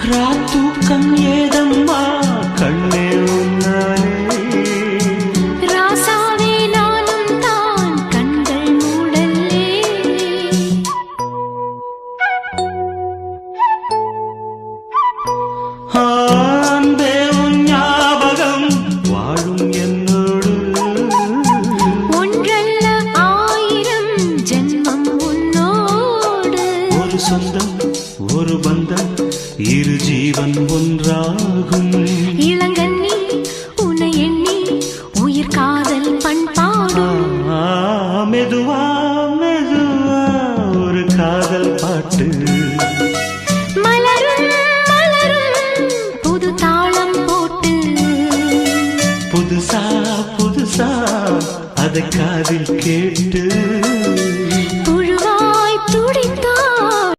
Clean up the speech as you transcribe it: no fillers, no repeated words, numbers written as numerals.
ராத்தூக்கம் ஏதம்மா கண்ணே உன்னாலே ராசாவே நானும் தான் கண்கள் மூடல்லே அன்பே உன் ஞாபகம் வாழும் என்னோடு ஒன்றல்ல ஆயிரம் ஜென்மம் உன்னோடு ஒரு சொந்தம் ஒரு பந்தம் இரு ஜீவன் ஒன்றாகும் இளங்கண்ணி உன்னை எண்ணி உயிர் காதல் பண்பாடும் மெதுவா மெதுவா ஒரு காதல் பாட்டு மலரும் மலரும் புது தாளம் போட்டு புதுசா புதுசா அதை காதில் கேட்டு